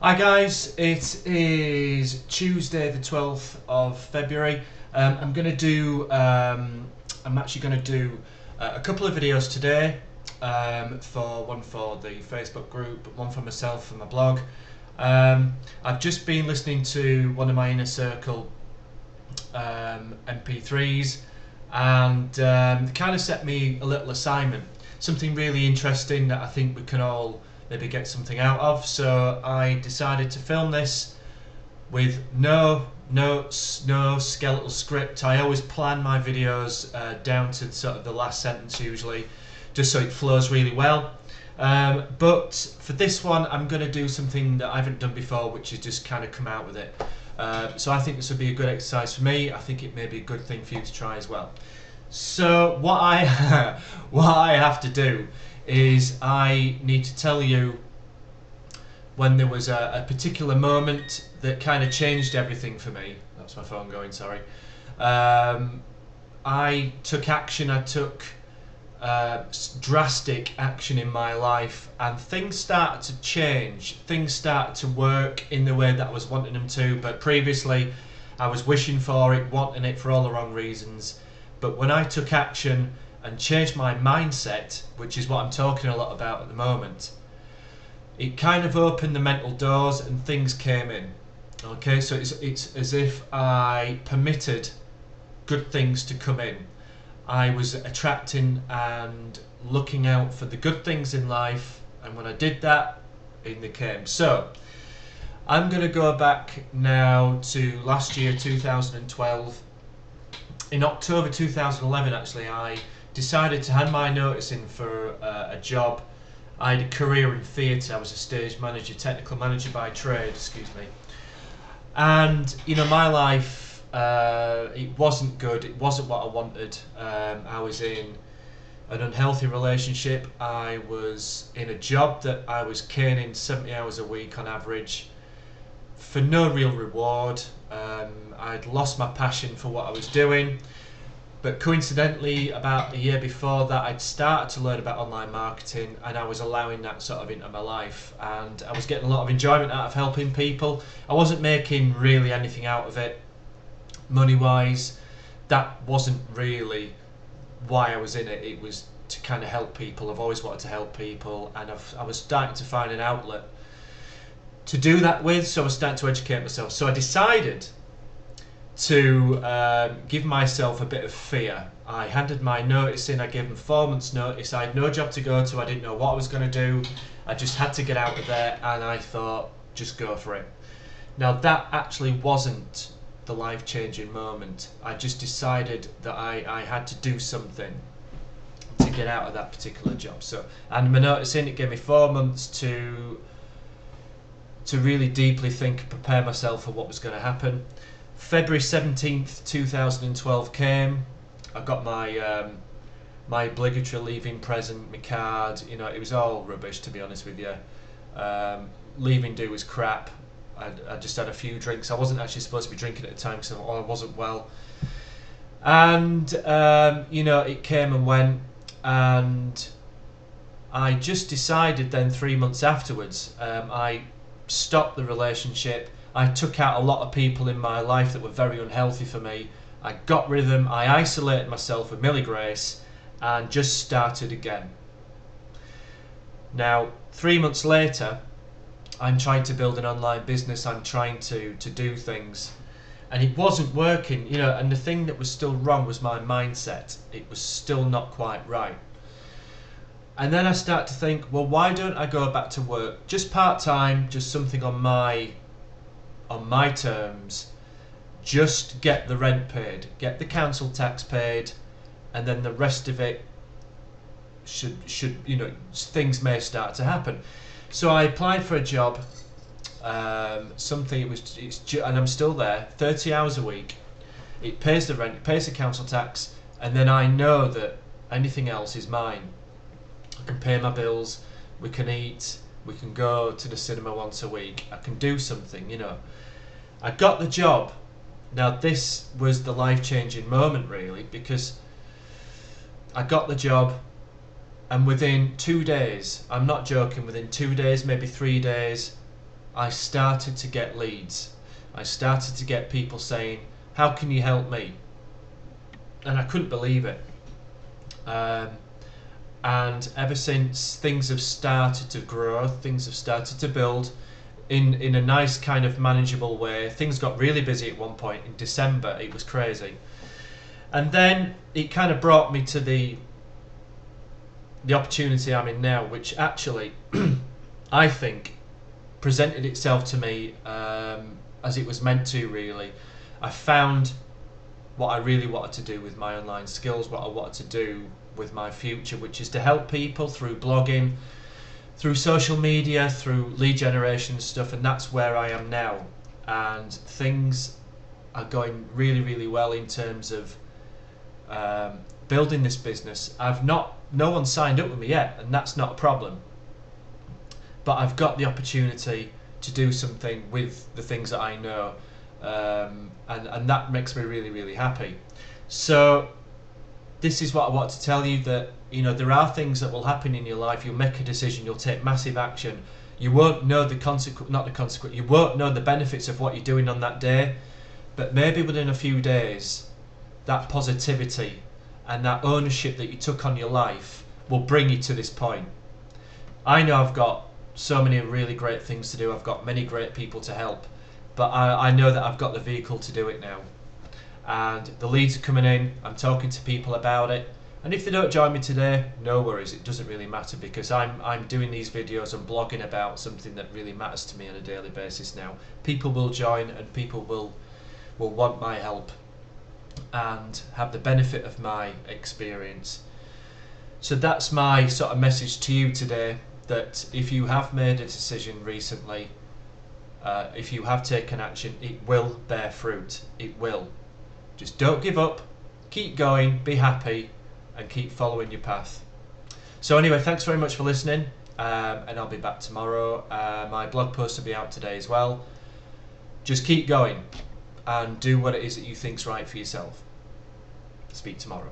Hi guys, it is Tuesday the 12th of February. I'm actually going to do a couple of videos today, for one for the Facebook group, one for myself for my blog. I've just been listening to one of my inner circle MP3s, and kind of set me a little assignment, something really interesting that I think we can all maybe get something out of. So I decided to film this with no notes, no skeletal script. I always plan my videos down to sort of the last sentence usually, just so it flows really well. But for this one I'm going to do something that I haven't done before, which is just kind of come out with it. So I think this would be a good exercise for me. I think it may be a good thing for you to try as well. So what I what I have to do is I need to tell you when there was a particular moment that kind of changed everything for me. That's my phone going, sorry. I took action, I took drastic action in my life, and things started to change. Things started to work in the way that I was wanting them to, but previously I was wishing for it, wanting it for all the wrong reasons. But when I took action and changed my mindset, which is what I'm talking a lot about at the moment, it kind of opened the mental doors and things came in. Okay, so it's as if I permitted good things to come in. I was attracting and looking out for the good things in life, and when I did that, in they came. So I'm going to go back now to last year, 2012. In October 2011, actually, I decided to hand my notice in for a job. I had a career in theatre. I was a stage manager, technical manager by trade, excuse me. And you know, my life, it wasn't good. It wasn't what I wanted. I was in an unhealthy relationship. I was in a job that I was caning 70 hours a week on average for no real reward. I'd lost my passion for what I was doing. But coincidentally, about a year before that, I'd started to learn about online marketing, and I was allowing that sort of into my life, and I was getting a lot of enjoyment out of helping people. I wasn't making really anything out of it money wise. That wasn't really why I was in it. It was to kind of help people. I've always wanted to help people, and I was starting to find an outlet to do that with, so I was starting to educate myself. So I decided to give myself a bit of fear. I handed my notice in. I gave them 4 months notice. I had no job to go to. I didn't know what I was going to do. I just had to get out of there, and I thought, just go for it. Now that actually wasn't the life-changing moment. I just decided that I had to do something to get out of that particular job. So I handed my notice in. It gave me 4 months to really deeply think and prepare myself for what was going to happen. February 17th, 2012 came. I got my my obligatory leaving present, my card. You know, it was all rubbish, to be honest with you. Leaving do was crap. I just had a few drinks. I wasn't actually supposed to be drinking at the time, so I wasn't well. And you know, it came and went, and I just decided then 3 months afterwards, I stopped the relationship. I took out a lot of people in my life that were very unhealthy for me. I got rid of them. I isolated myself with Millie Grace and just started again. Now, 3 months later, I'm trying to build an online business. I'm trying to do things, and it wasn't working, you know, and the thing that was still wrong was my mindset. It was still not quite right. And then I start to think, well, why don't I go back to work, just part-time, just something on my terms, just get the rent paid, get the council tax paid, and then the rest of it should you know, things may start to happen. So I applied for a job, and I'm still there, 30 hours a week. It pays the rent, it pays the council tax, and then I know that anything else is mine. I can pay my bills, we can eat, we can go to the cinema once a week, I can do something, you know. I got the job. Now this was the life-changing moment really, because I got the job, and within 2 days, I'm not joking, within 2 days, maybe 3 days, I started to get leads. I started to get people saying, how can you help me? And I couldn't believe it. And ever since, things have started to grow, things have started to build in a nice kind of manageable way. Things got really busy at one point in December. It was crazy. And then it kind of brought me to the opportunity I'm in now, which actually I think presented itself to me as it was meant to, really. I found what I really wanted to do with my online skills, what I wanted to do with my future, which is to help people through blogging, through social media, through lead generation stuff, and that's where I am now. And things are going really, really well in terms of building this business. No one signed up with me yet, and that's not a problem. But I've got the opportunity to do something with the things that I know, and that makes me really, really happy. So this is what I want to tell you, that there are things that will happen in your life. You'll make a decision, you'll take massive action. You won't know you won't know the benefits of what you're doing on that day, but maybe within a few days, that positivity and that ownership that you took on your life will bring you to this point. I know I've got so many really great things to do. I've got many great people to help, but I know that I've got the vehicle to do it now. And the leads are coming in, I'm talking to people about it, and if they don't join me today, no worries, it doesn't really matter, because I'm doing these videos and blogging about something that really matters to me on a daily basis now. People will join, and people will want my help and have the benefit of my experience. So that's my sort of message to you today, that if you have made a decision recently, if you have taken action, it will bear fruit. It will. Just don't give up, keep going, be happy, and keep following your path. So anyway, thanks very much for listening, and I'll be back tomorrow. My blog post will be out today as well. Just keep going and do what it is that you think's right for yourself. Speak tomorrow.